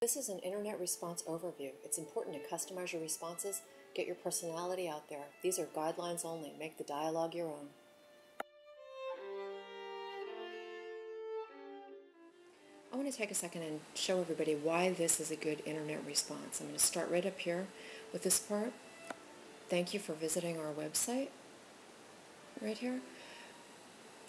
This is an internet response overview. It's important to customize your responses, get your personality out there. These are guidelines only. Make the dialogue your own. I want to take a second and show everybody why this is a good internet response. I'm going to start right up here with this part. Thank you for visiting our website. Right here.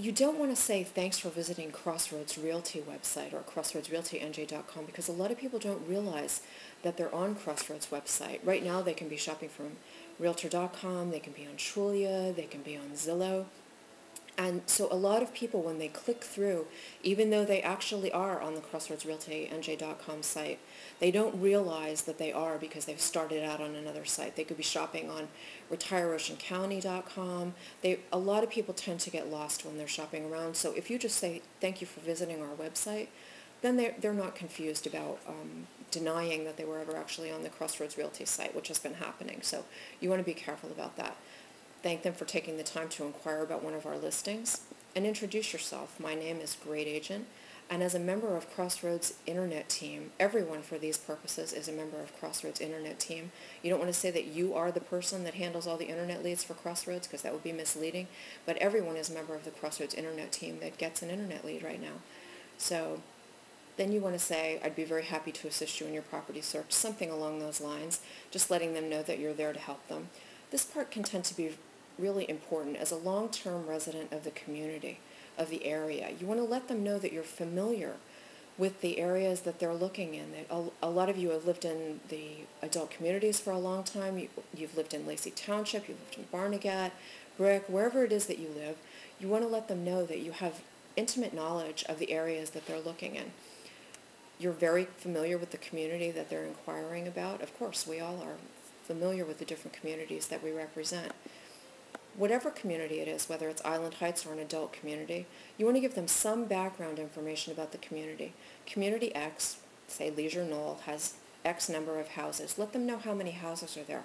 You don't want to say thanks for visiting Crossroads Realty website or crossroadsrealtynj.com because a lot of people don't realize that they're on Crossroads website. Right now they can be shopping from realtor.com, they can be on Trulia, they can be on Zillow. And so a lot of people, when they click through, even though they actually are on the crossroadsrealtynj.com site, they don't realize that they are because they've started out on another site. They could be shopping on retireoceancounty.com. A lot of people tend to get lost when they're shopping around. So if you just say, thank you for visiting our website, then they're not confused about denying that they were ever actually on the Crossroads Realty site, which has been happening. So you want to be careful about that. Thank them for taking the time to inquire about one of our listings, and introduce yourself. My name is Great Agent, and as a member of Crossroads Internet Team, everyone for these purposes is a member of Crossroads Internet Team. You don't want to say that you are the person that handles all the internet leads for Crossroads because that would be misleading, but everyone is a member of the Crossroads Internet Team that gets an internet lead right now. So then you want to say, I'd be very happy to assist you in your property search, something along those lines, just letting them know that you're there to help them. This part can tend to be really important as a long-term resident of the community, of the area. You want to let them know that you're familiar with the areas that they're looking in. A lot of you have lived in the adult communities for a long time. You've lived in Lacey Township, you've lived in Barnegat, Brick, wherever it is that you live. You want to let them know that you have intimate knowledge of the areas that they're looking in. You're very familiar with the community that they're inquiring about. Of course, we all are familiar with the different communities that we represent. Whatever community it is, whether it's Island Heights or an adult community, you want to give them some background information about the community. Community X, say Leisure Knoll, has X number of houses. Let them know how many houses are there.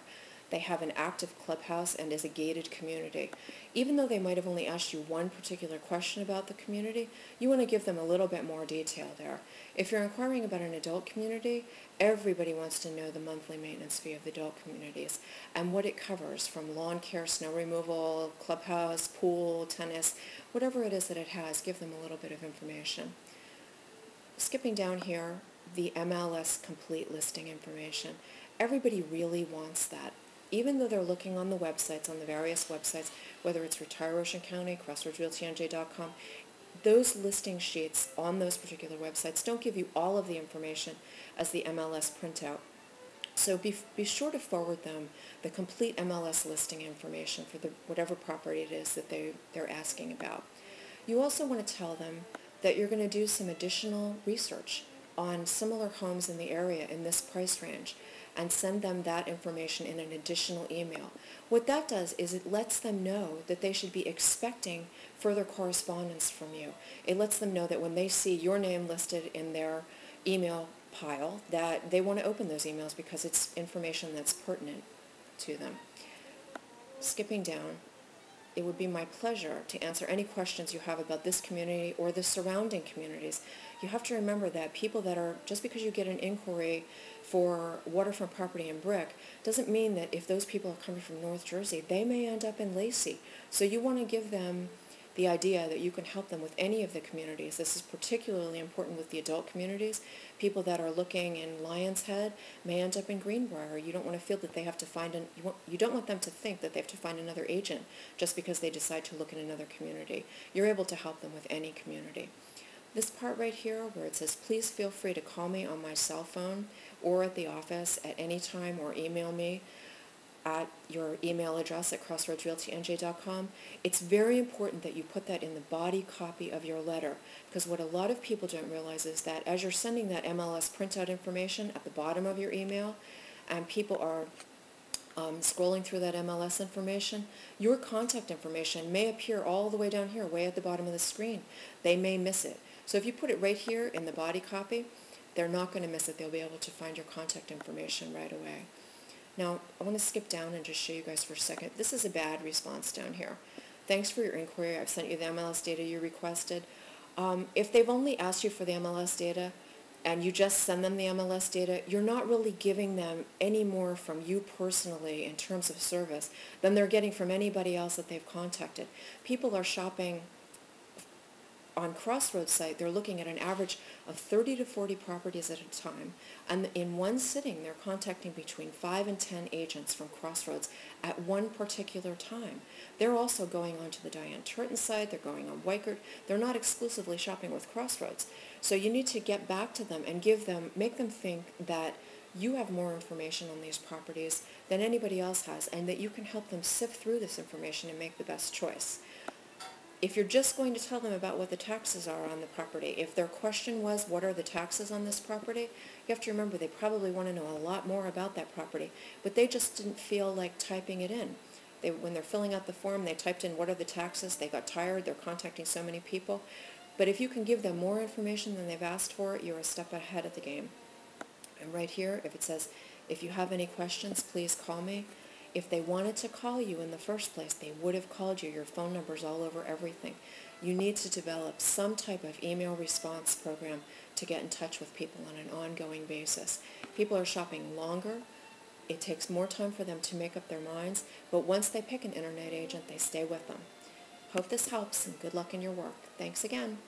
They have an active clubhouse and is a gated community. Even though they might have only asked you one particular question about the community, you want to give them a little bit more detail there. If you're inquiring about an adult community, everybody wants to know the monthly maintenance fee of the adult communities and what it covers, from lawn care, snow removal, clubhouse, pool, tennis, whatever it is that it has, give them a little bit of information. Skipping down here, the MLS complete listing information. Everybody really wants that. Even though they're looking on the websites, on the various websites, whether it's Retire Ocean County, crossroadsrealtynj.com, those listing sheets on those particular websites don't give you all of the information as the MLS printout. So be sure to forward them the complete MLS listing information for whatever property it is that they're asking about. You also want to tell them that you're going to do some additional research on similar homes in the area in this price range and send them that information in an additional email. What that does is it lets them know that they should be expecting further correspondence from you. It lets them know that when they see your name listed in their email pile, that they want to open those emails because it's information that's pertinent to them. Skipping down, it would be my pleasure to answer any questions you have about this community or the surrounding communities. You have to remember that people that are, just because you get an inquiry for waterfront property in Brick, doesn't mean that if those people are coming from North Jersey, they may end up in Lacey. So you want to give them the idea that you can help them with any of the communities. This is particularly important with the adult communities. People that are looking in Lion's Head may end up in Greenbrier. You don't want to feel that they have to find you don't want them to think that they have to find another agent just because they decide to look in another community. You're able to help them with any community. This part right here where it says, please feel free to call me on my cell phone or at the office at any time, or email me at your email address at crossroadsrealtynj.com. It's very important that you put that in the body copy of your letter, because what a lot of people don't realize is that as you're sending that MLS printout information at the bottom of your email, and people are scrolling through that MLS information, your contact information may appear all the way down here, way at the bottom of the screen. They may miss it. So if you put it right here in the body copy, they're not going to miss it. They'll be able to find your contact information right away. Now, I want to skip down and just show you guys for a second. This is a bad response down here. Thanks for your inquiry. I've sent you the MLS data you requested. If they've only asked you for the MLS data, and you just send them the MLS data, you're not really giving them any more from you personally in terms of service than they're getting from anybody else that they've contacted. People are shopping on Crossroads site, they're looking at an average of 30 to 40 properties at a time, and in one sitting, they're contacting between 5 and 10 agents from Crossroads at one particular time. They're also going onto the Diane Turton site, they're going on Weichert, they're not exclusively shopping with Crossroads. So you need to get back to them and make them think that you have more information on these properties than anybody else has, and that you can help them sift through this information and make the best choice. If you're just going to tell them about what the taxes are on the property, if their question was, what are the taxes on this property, you have to remember they probably want to know a lot more about that property, but they just didn't feel like typing it in. When they're filling out the form, they typed in what are the taxes, they got tired, they're contacting so many people. But if you can give them more information than they've asked for, you're a step ahead of the game. And right here, if it says, if you have any questions, please call me. If they wanted to call you in the first place, they would have called you. Your phone number's all over everything. You need to develop some type of email response program to get in touch with people on an ongoing basis. People are shopping longer. It takes more time for them to make up their minds, but once they pick an internet agent, they stay with them. Hope this helps, and good luck in your work. Thanks again.